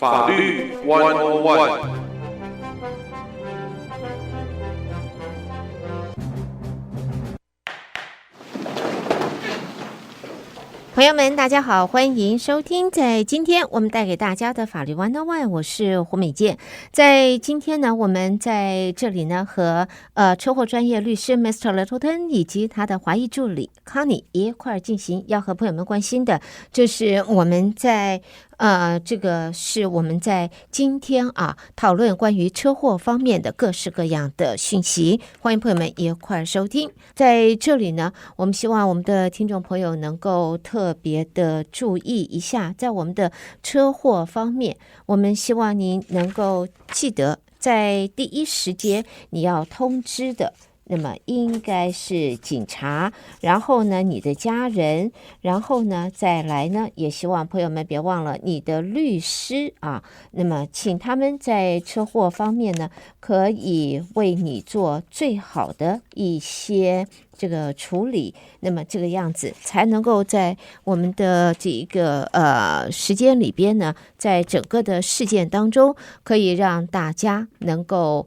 法律101。朋友们大家好，欢迎收听在今天我们带给大家的法律101，我是胡美健。在今天呢，我们在这里呢和车祸专业律师 Mr. Littleton 以及他的华裔助理 Connie 一块进行，要和朋友们关心的，这是我们在这个是我们在今天讨论关于车祸方面的各式各样的讯息，欢迎朋友们一块收听。在这里呢，我们希望我们的听众朋友能够特别的注意一下，在我们的车祸方面，我们希望您能够记得，在第一时间你要通知的，那么应该是警察，然后呢你的家人，然后呢再来呢，也希望朋友们别忘了你的律师那么请他们在车祸方面呢，可以为你做最好的一些这个处理，那么这个样子才能够在我们的这一个时间里边呢，在整个的事件当中，可以让大家能够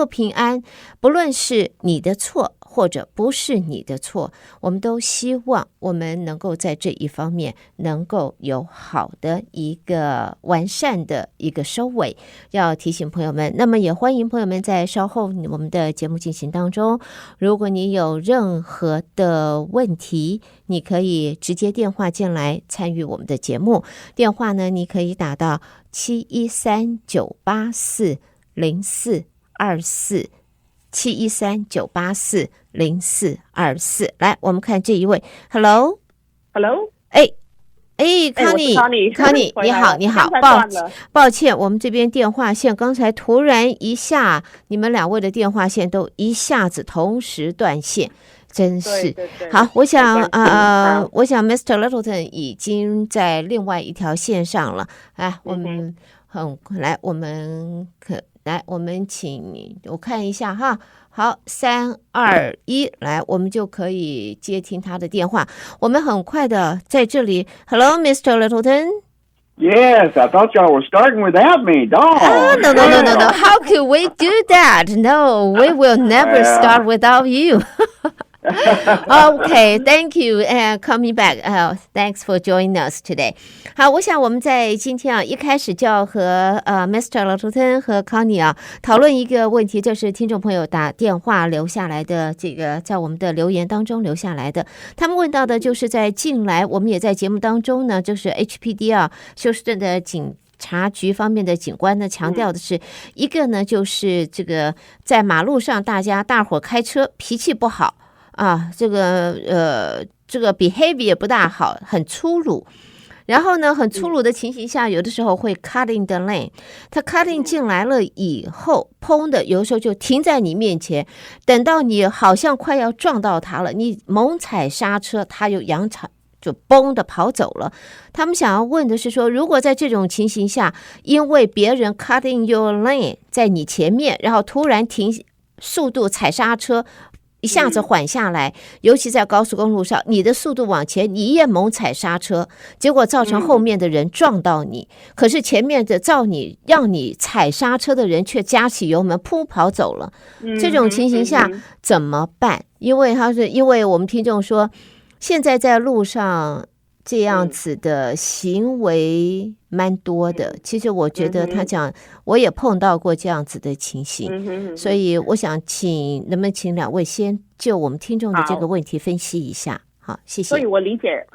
平安，不论是你的错或者不是你的错，我们都希望我们能够在这一方面能够有好的一个完善的一个收尾。要提醒朋友们，那么也欢迎朋友们在稍后我们的节目进行当中，如果你有任何的问题，你可以直接电话进来参与我们的节目。电话呢，你可以打到713-984-0424，713-984-0424。来，我们看这一位 ，Hello， Connie， 你好，抱歉，我们这边电话线刚才突然一下，你们两位的电话线都一下子同时断线。真是对好，我想Mr. Littleton 已经在另外一条线上了。我们请我看一下哈。好，3、2、1，来，我们就可以接听他的电话。我们很快的在这里 ，Hello, Mr. Littleton。Yes, I thought y'all were starting without me. No. How could we do that? No, we will never start without you. Okay, thank you and coming back. Thanks for joining us today. 好，我想我们在今天一开始就要和Mr. Littleton 和 Connie 讨论一个问题，这是听众朋友打电话留下来的，这个在我们的留言当中留下来的。他们问到的就是在近来，我们也在节目当中呢，就是 HPD 休斯顿的警察局方面的警官呢强调的是，一个呢就是这个在马路上大伙开车脾气不好。这个 behavior 不大好，很粗鲁，然后呢很粗鲁的情形下，有的时候会 cutting the lane， 他 cutting 进来了以后，砰的有的时候就停在你面前，等到你好像快要撞到他了，你猛踩刹车，他又扬长就嘣的跑走了。他们想要问的是说，如果在这种情形下，因为别人 cutting your lane 在你前面，然后突然停速度踩刹车，一下子缓下来，尤其在高速公路上，你的速度往前，你也猛踩刹车，结果造成后面的人撞到你，可是前面的让你踩刹车的人却加起油门扑跑走了。这种情形下怎么办？因为我们听众说，现在在路上这样子的行为蛮多的，其实我觉得他讲我也碰到过这样子的情形，所以我想能不能请两位先就我们听众的这个问题分析一下。好，谢谢。所以我理解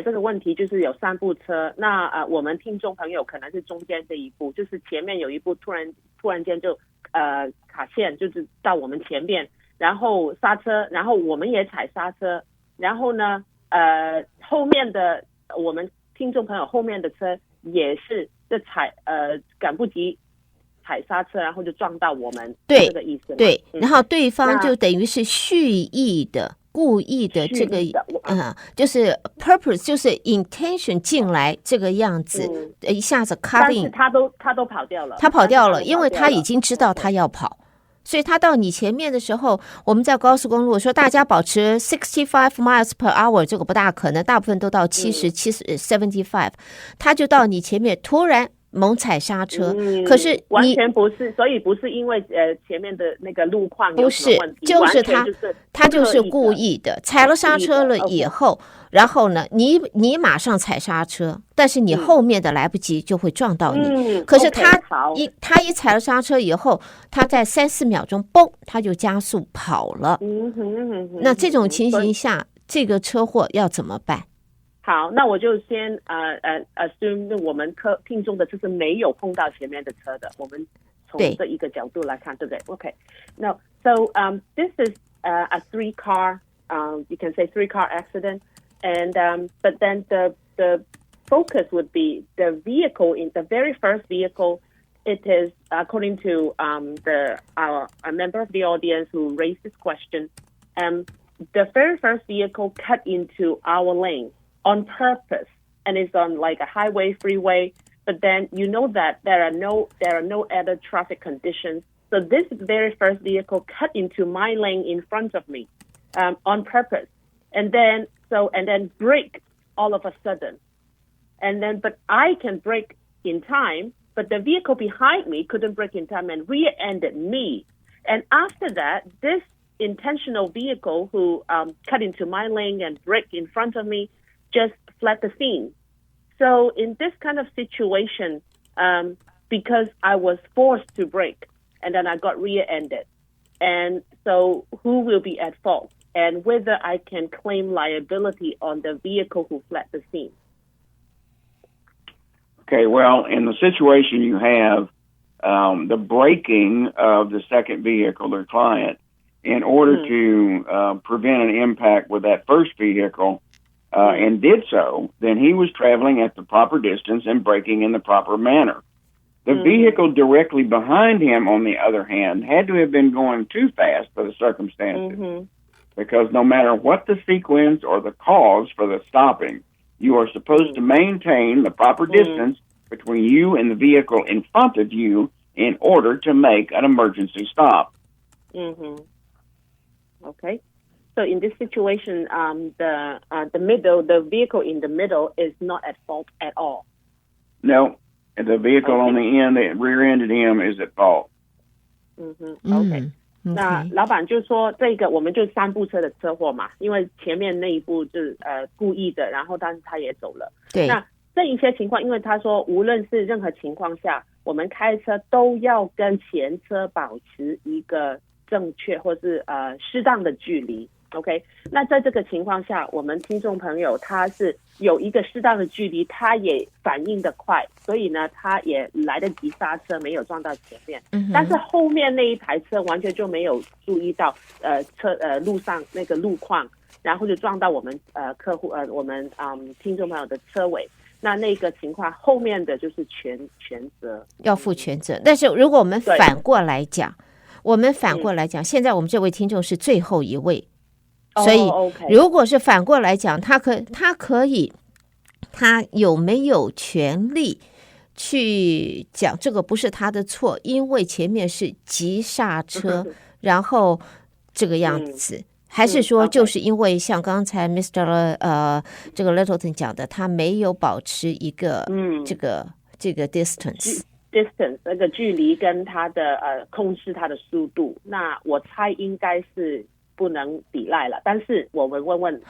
这个问题，就是有3部车，那我们听众朋友可能是中间这一步，就是前面有一部突然间就卡线，就是到我们前面，然后刹车，然后我们也踩刹车，然后呢后面的我们听众朋友后面的车也是赶不及踩刹车，然后就撞到我们，对，这个意思。对，然后对方就等于是蓄意的、故意的这个就是 purpose 就是 intention 进来这个样子，一下子 cutting， 但是他都跑掉了，他跑掉了，因为他已经知道他要跑。所以他到你前面的时候，我们在高速公路说大家保持65 miles per hour， 这个不大可能，大部分都到75，他就到你前面突然猛踩刹车，可是完全不是，所以不是因为前面的那个路况有什么问题，就是他就是故故意的，踩了刹车了以后，然后呢，你马上踩刹车，但是你后面的来不及就会撞到你。可是他一踩了刹车以后，他在3-4秒钟，嘣，他就加速跑了。那这种情形下，这个车祸要怎么办？好，那我就先assume 我们听众的就是没有碰到前面的车的，我们从这一个角度来看，对不对 ？Okay. Now, so this is a 3-car, you can say 3-car accident, and but then the focus would be the vehicle in the very first vehicle. It is according to a member of the audience who raised this question. The very first vehicle cut into our lane.On purpose, and it's on like a highway, freeway. But then you know that there are no other traffic conditions. So this very first vehicle cut into my lane in front of me, on purpose, and then brake all of a sudden, and then but I can brake in time, but the vehicle behind me couldn't brake in time and rear-ended me. And after that, this intentional vehicle who cut into my lane and braked in front of me.Just fled the scene. So in this kind of situation, because I was forced to brake, and then I got rear-ended, and so who will be at fault, and whether I can claim liability on the vehicle who fled the scene? Okay, well, in the situation you have, the braking of the second vehicle, their client, in order to prevent an impact with that first vehicle,and did so, then he was traveling at the proper distance and braking in the proper manner. The vehicle directly behind him, on the other hand, had to have been going too fast for the circumstances, because no matter what the sequence or the cause for the stopping, you are supposed to maintain the proper distance between you and the vehicle in front of you in order to make an emergency stop. Okay.So in this situation, the vehicle in the middle is not at fault at all. No, the vehicle on the end that rear-ended him is at fault. Okay. 那老板就说这个我们就3部车的车祸嘛，因为前面那一部就是故意的，然后但是他也走了。对。那这一些情况，因为他说无论是任何情况下，我们开车都要跟前车保持一个正确或是适当的距离。OK， 那在这个情况下，我们听众朋友他是有一个适当的距离，他也反应得快，所以呢，他也来得及刹车，没有撞到前面。但是后面那一台车完全就没有注意到路上那个路况，然后就撞到我们客户我们听众朋友的车尾。那个情况后面的就是全责，要负全责。但是如果我们反过来讲，现在我们这位听众是最后一位。所以如果是反过来讲，他有没有权利去讲这个不是他的错，因为前面是急刹车然后这个样子，还是说就是因为像刚才 Mr. 这个 Littleton 讲的，他没有保持一个这个 distance 那个距离跟他的控制他的速度，那我猜应该是不能抵赖了，但是我们问问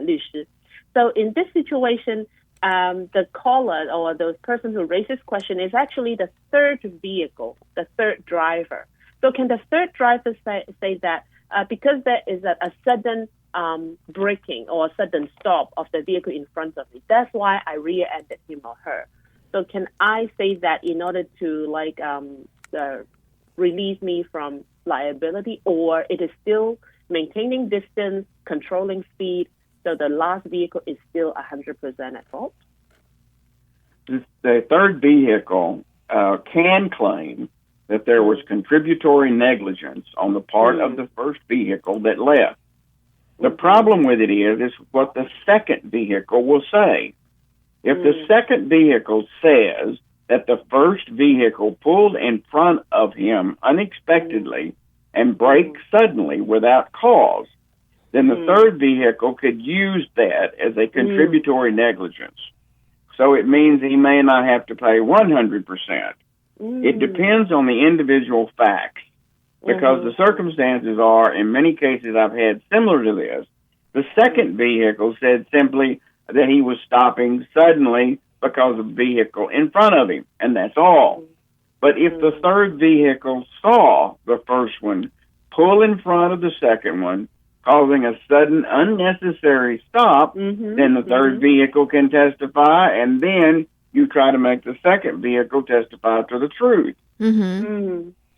律师。So in this situation, the caller or the person who raised this question is actually the third vehicle, the third driver. So can the third driver say that because there is a sudden braking or sudden stop of the vehicle in front of me, that's why I rear-ended him or her. So can I say that in order to release me from liability, or it is still maintaining distance, controlling speed, so the last vehicle is still 100% at fault? The third vehicle can claim that there was contributory negligence on the part of the first vehicle that left. The problem with it is what the second vehicle will say. If the second vehicle says that the first vehicle pulled in front of him unexpectedly and braked suddenly without cause, then the third vehicle could use that as a contributory negligence. So it means he may not have to pay 100%. It depends on the individual facts, because the circumstances are, in many cases I've had similar to this, the second vehicle said simply that he was stopping suddenly because of the vehicle in front of him, and that's all. But if the third vehicle saw the first one pull in front of the second one, causing a sudden unnecessary stop, then the third vehicle can testify, and then you try to make the second vehicle testify to the truth.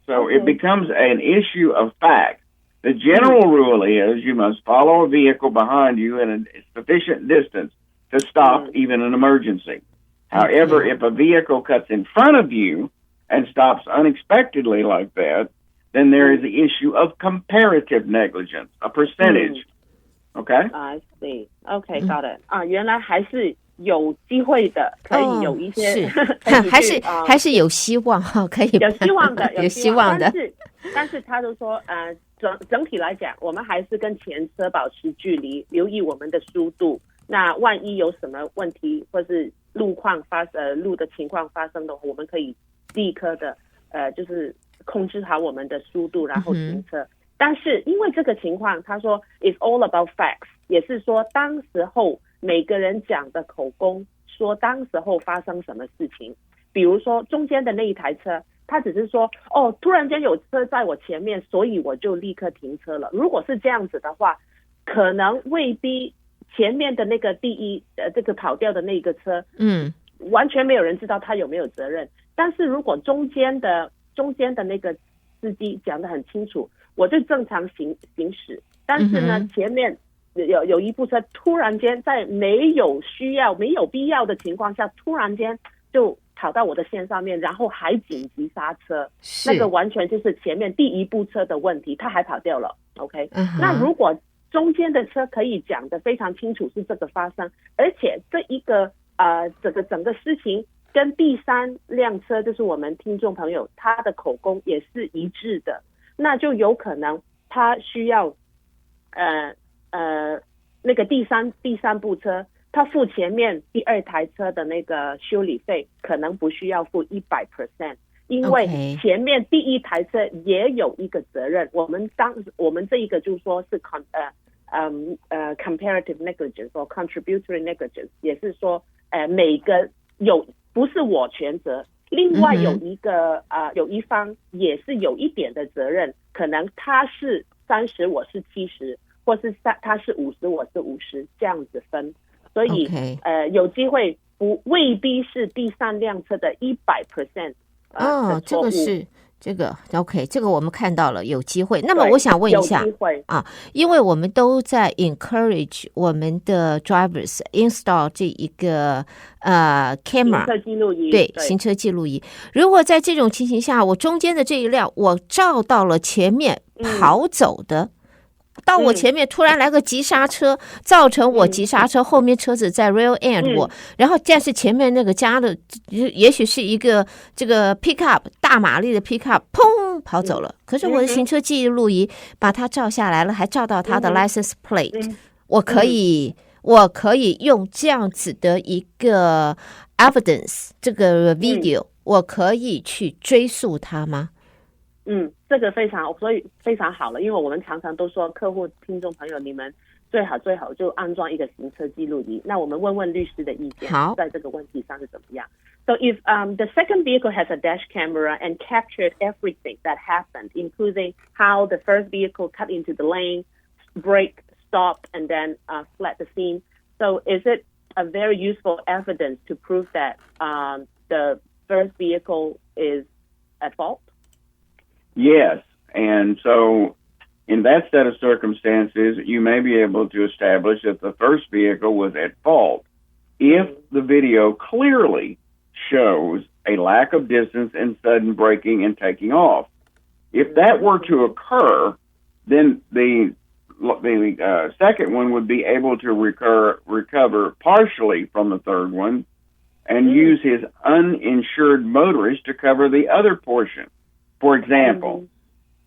So it becomes an issue of fact. The general rule is you must follow a vehicle behind you in a sufficient distance to stop even an emergency. However, if a vehicle cuts in front of you and stops unexpectedly like that, then there is the issue of comparative negligence, a percentage. Okay? I see. Okay, got it. 原来还是有机会的，可以有一些，还是有希望哈，可以有希望的，有希望的。但是他就说，整体来讲，我们还是跟前车保持距离，留意我们的速度。那万一有什么问题或是路的情况发生的话，我们可以立刻的就是控制好我们的速度，然后停车。但是因为这个情况，他说 it's all about facts， 也是说当时候每个人讲的口供，说当时候发生什么事情。比如说中间的那一台车，他只是说突然间有车在我前面，所以我就立刻停车了。如果是这样子的话，可能未必前面的那个这个跑掉的那个车，完全没有人知道他有没有责任。但是如果中间的那个司机讲得很清楚，我就正常行驶，但是呢，前面有一部车突然间在没有必要的情况下，突然间就跑到我的线上面，然后还紧急刹车，那个完全就是前面第一部车的问题，他还跑掉了。OK，那如果中间的车可以讲得非常清楚是这个发生，而且这一个整个事情跟第三辆车，就是我们听众朋友他的口供也是一致的，那就有可能他需要那个第三部车，他付前面第二台车的那个修理费，可能不需要付 100%， 因为前面第一台车也有一个责任。我们这一个就说是comparative negligence 或 contributory negligence， 也是说每个不是我全责，另外有一方也是有一点的责任，可能他是30我是70，或是他是50我是50，这样子分。所以有机会未必是第三辆车的 100% 的错误。这个 OK， 这个我们看到了有机会。那么我想问一下因为我们都在 encourage 我们的 drivers install 这一个camera 行车记录仪，对，行车记录仪。如果在这种情形下，我中间的这一辆我照到了前面跑走的，到我前面突然来个急刹车，造成我急刹车，后面车子在 rear end 然后但是前面那个加的也许是一个这个 pickup 大马力的 pickup， 砰跑走了。可是我的行车记录仪把它照下来了，还照到它的 license plate，我可以用这样子的一个 evidence， 这个 video，我可以去追溯它吗？这个所以非常好了，因为我们常常都说客户听众朋友，你们最好就安装一个行车记录仪。那我们问问律师的意见，在这个问题上是怎么样。So if the second vehicle has a dash camera and captured everything that happened, including how the first vehicle cut into the lane, brake, stopped, and then fled the scene, so is it a very useful evidence to prove that the first vehicle is at fault? Yes, and so in that set of circumstances, you may be able to establish that the first vehicle was at fault if the video clearly shows a lack of distance and sudden braking and taking off. If that were to occur, then the second one would be able to recover partially from the third one and use his uninsured motorist to cover the other portion. For example,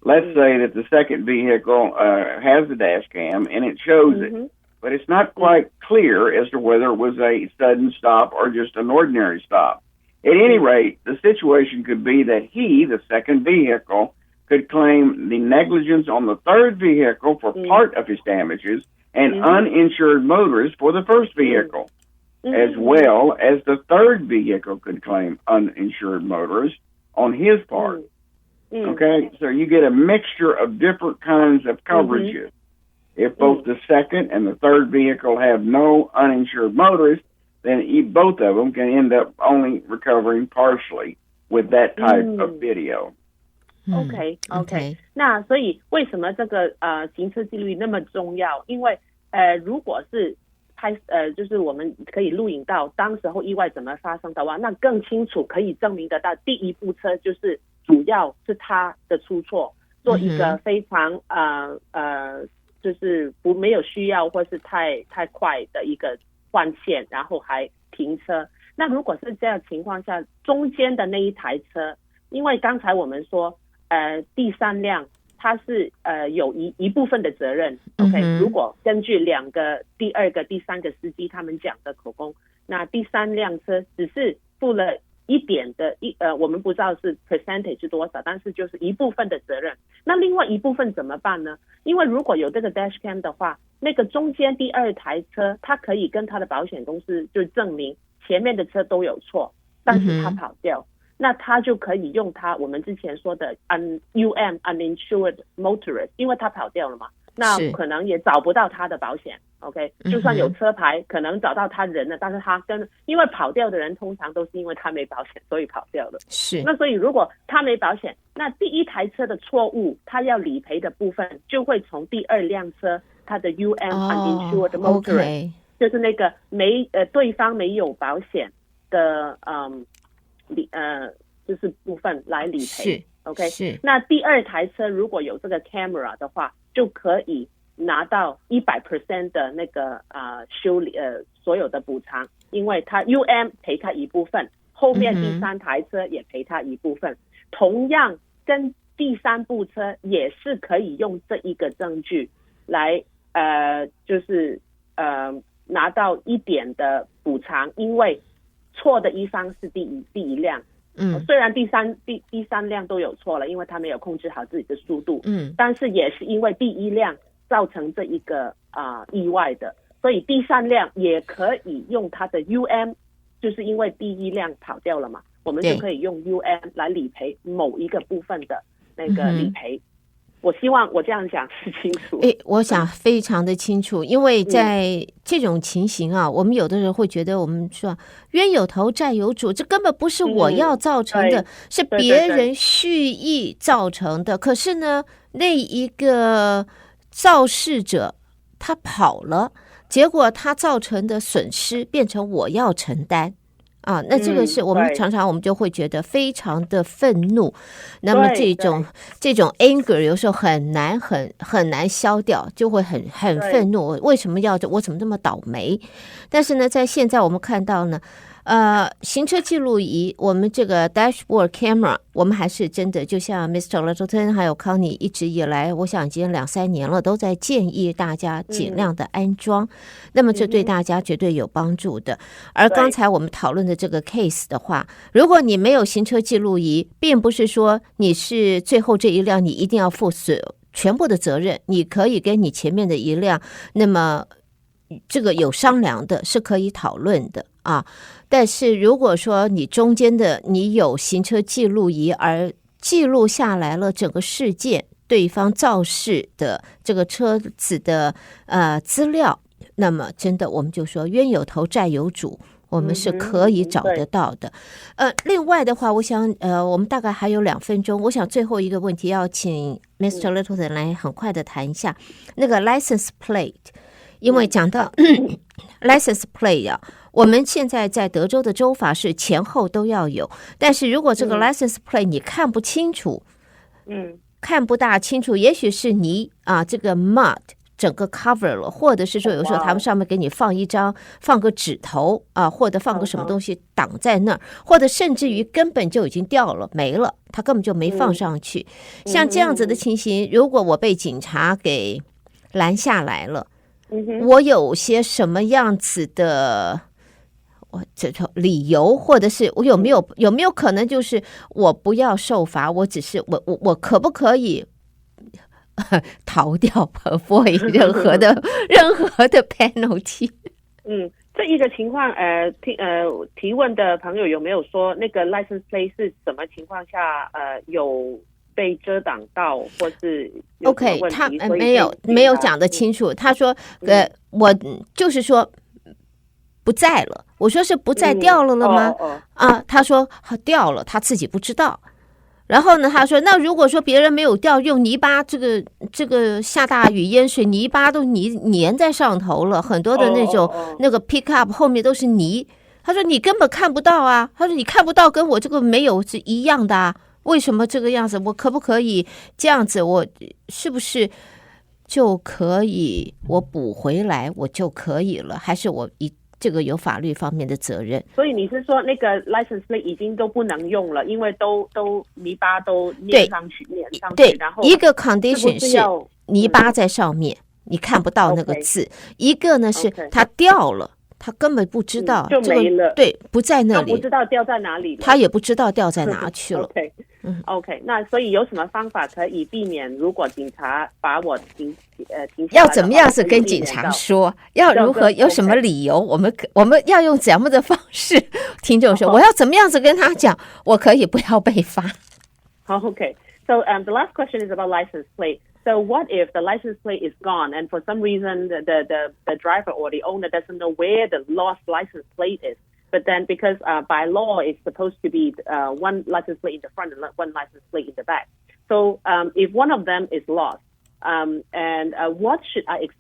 let's say that the second vehicle has the dash cam and it shows it, but it's not quite clear as to whether it was a sudden stop or just an ordinary stop. At any rate, the situation could be that he, the second vehicle, could claim the negligence on the third vehicle for part of his damages and uninsured motorist for the first vehicle, as well as the third vehicle could claim uninsured motorist on his part. Okay, so you get a mixture of different kinds of coverages. If both the second and the third vehicle have no uninsured motorist, then both of them can end up only recovering partially with that type of video. OK， 那所以为什么这个行车记录仪那么重要？因为如果是就是我们可以录影到当时候意外怎么发生的话，那更清楚可以证明得到第一部车就是主要是他的出错，做一个非常就是没有需要或是太快的一个换线，然后还停车。那如果是这样情况下，中间的那一台车，因为刚才我们说第三辆它是有一部分的责任 OK， 如果根据第二个第三个司机他们讲的口供，那第三辆车只是负了一点的我们不知道是 percentage 是多少，但是就是一部分的责任。那另外一部分怎么办呢？因为如果有这个 dash cam 的话，那个中间第二台车它可以跟他的保险公司就证明前面的车都有错，但是他跑掉，那他就可以用我们之前说的uninsured motorist， 因为他跑掉了嘛，那可能也找不到他的保险 OK， 就算有车牌可能找到他人了，但是因为跑掉的人通常都是因为他没保险所以跑掉了，是。那所以如果他没保险，那第一台车的错误他要理赔的部分就会从第二辆车他的 uninsured motorist，就是那个对方没有保险的就是部分来理赔 OK， 是。那第二台车如果有这个 camera 的话，就可以拿到 100% 的那个修理所有的补偿，因为他 赔他一部分，后面第三台车也赔他一部分，同样跟第三部车也是可以用这一个证据来就是拿到一点的补偿，因为错的一方是第一辆，虽然第三辆都有错了，因为他没有控制好自己的速度，但是也是因为第一辆造成这一个意外的，所以第三辆也可以用他的 就是因为第一辆跑掉了嘛，我们就可以用 来理赔某一个部分的那个理赔。我希望我这样讲是清楚。我想非常的清楚，因为在这种情形啊，我们有的人会觉得我们说冤有头债有主，这根本不是我要造成的，是别人蓄意造成的。可是呢，那一个肇事者他跑了，结果他造成的损失变成我要承担。那这个是我们常常我们就会觉得非常的愤怒，那么这种 anger 有时候很难消掉，就会很愤怒，为什么我怎么那么倒霉？但是呢，在现在我们看到呢，行车记录仪，我们这个 dashboard camera， 我们还是真的就像 Mr. Littleton 还有 Connie 一直以来，我想已经2-3年了，都在建议大家尽量的安装，那么这对大家绝对有帮助的。而刚才我们讨论的这个 case 的话，如果你没有行车记录仪，并不是说你是最后这一辆你一定要负全部的责任，你可以跟你前面的一辆，那么这个有商量的，是可以讨论的但是如果说你中间的你有行车记录仪而记录下来了整个事件对方肇事的这个车子的资料，那么真的我们就说冤有头债有主，我们是可以找得到的。另外的话，我想我们大概还有2分钟，我想最后一个问题要请 Mr. Littleton 来很快的谈一下那个 license plate， 因为讲到license plate 我们现在在德州的州法是前后都要有，但是如果这个 license plate 你看不清楚，看不大清楚，也许是泥这个 mud 整个 cover 了，或者是说有时候他们上面给你放个指头啊，或者放个什么东西挡在那儿，或者甚至于根本就已经掉了没了，他根本就没放上去。像这样子的情形，如果我被警察给拦下来了，我有些什么样子的这理由，或者是我有没有可能就是我不要受罚，我只是我可不可以逃掉 avoid 任何的 penalty？ 这一个情况提问的朋友有没有说那个 license plate 是什么情况下有被遮挡到，或是有什么问题？ OK， 他没有讲得清楚。他说我就是说不在了。我说是不在掉了吗？他说掉了，他自己不知道。然后呢，他说那如果说别人没有掉，用泥巴，这个下大雨淹水，泥巴都粘在上头了，很多的那种那个 pick up 后面都是泥。他说你根本看不到啊，他说你看不到跟我这个没有是一样的啊，为什么这个样子？我可不可以这样子？我是不是就可以我补回来我就可以了？还是我这个有法律方面的责任？所以你是说那个 license plate 已经都不能用了，因为都泥巴都粘上去，对，然后一个 condition 是泥巴在上面，你看不到那个字，一个呢是它掉了。他根本不知道，就没了，对，不在那里，不知道掉在哪里了，他也不知道掉在哪去了。OK， 那所以有什么方法可以避免？如果警察把我停下来，要怎么样子跟警察说？要如何？有什么理由？我们要用怎样的方式？听众说，我要怎么样子跟他讲，我可以不要被罚？好 ，OK。So the last question is about license plate. So what if the license plate is gone and for some reason the driver or the owner doesn't know where the lost license plate is? But then because by law it's supposed to be one license plate in the front and one license plate in the back. So if one of them is lost, and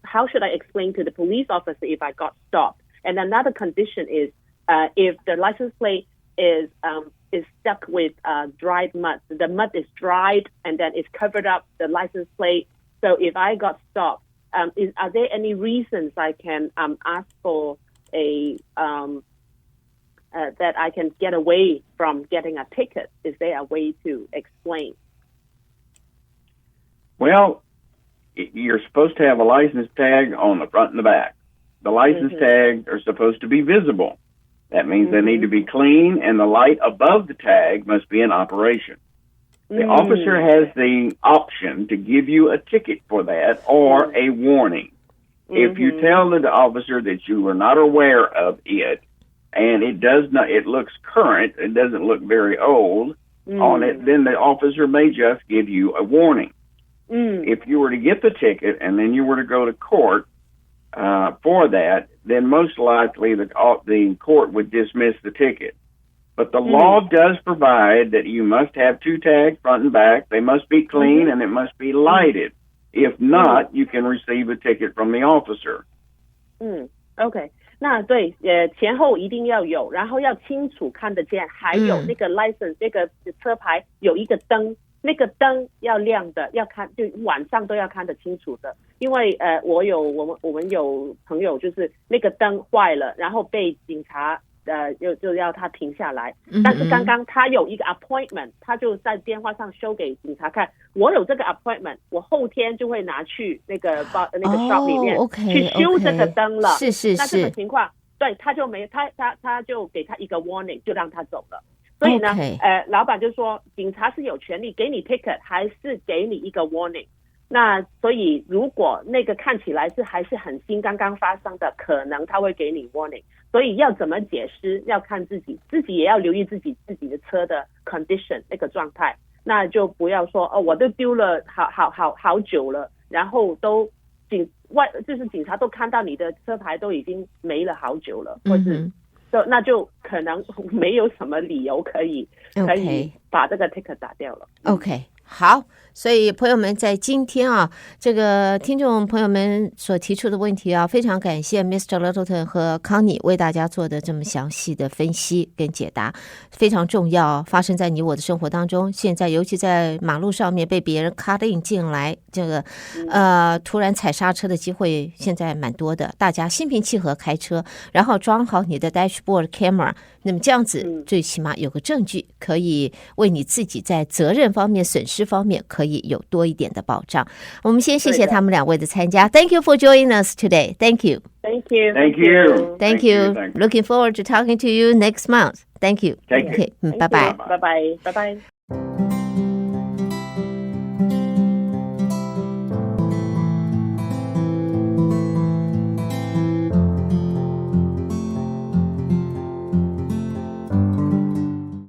how should I explain to the police officer if I got stopped? And another condition is if the license plate is stuck with dried mud. The mud is dried and then it's covered up the license plate. So if I got stopped, are there any reasons I can ask for that I can get away from getting a ticket? Is there a way to explain? Well, you're supposed to have a license tag on the front and the back. The license tags are supposed to be visible. That means they need to be clean, and the light above the tag must be in operation. The officer has the option to give you a ticket for that or a warning. If you tell the officer that you are not aware of it, and it looks current, it doesn't look very old on it, then the officer may just give you a warning. If you were to get the ticket and then you were to go to court for that, then most likely the court would dismiss the ticket. But the law does provide that you must have two tags, front and back. They must be clean and it must be lighted. If not, you can receive a ticket from the officer. OK， 那对，前后一定要有，然后要清楚看得见，还有那个 license 那个车牌有一个灯。那个灯要亮的，要看，就晚上都要看得清楚的。因为我们有朋友就是那个灯坏了，然后被警察就要他停下来。但是刚刚他有一个 appointment， 他就在电话上 show 给警察看，我有这个 appointment， 我后天就会拿去那个 shop 里面去修这个灯了。是。那这个情况，对，他就给他一个 warning， 就让他走了。所以呢，老板就说，警察是有权利给你 ticket， 还是给你一个 warning。那所以如果那个看起来还是很新，刚刚发生的，可能他会给你 warning。所以要怎么解释，要看自己也要留意自己的车的 condition 那个状态。那就不要说我都丢了好久了，然后就是警察都看到你的车牌都已经没了好久了，或是。那就可能没有什么理由可以把这个 ticket 打掉了。OK， 好，所以朋友们，在今天啊，这个听众朋友们所提出的问题啊，非常感谢 Mr. Littleton 和康妮为大家做的这么详细的分析跟解答，非常重要，发生在你我的生活当中。现在尤其在马路上面被别人 cut in 进来，这个突然踩刹车的机会现在蛮多的，大家心平气和开车，然后装好你的 dashboard camera， 那么这样子最起码有个证据，可以为你自己在责任方面、损失方面可以有多一点的保障。我们先谢谢他们两位的参加。Thank you for joining us today. Thank you. Thank you. Thank you. Thank you. Looking forward to talking to you next month. Thank you. Take care. Okay. 拜拜。拜拜。拜拜。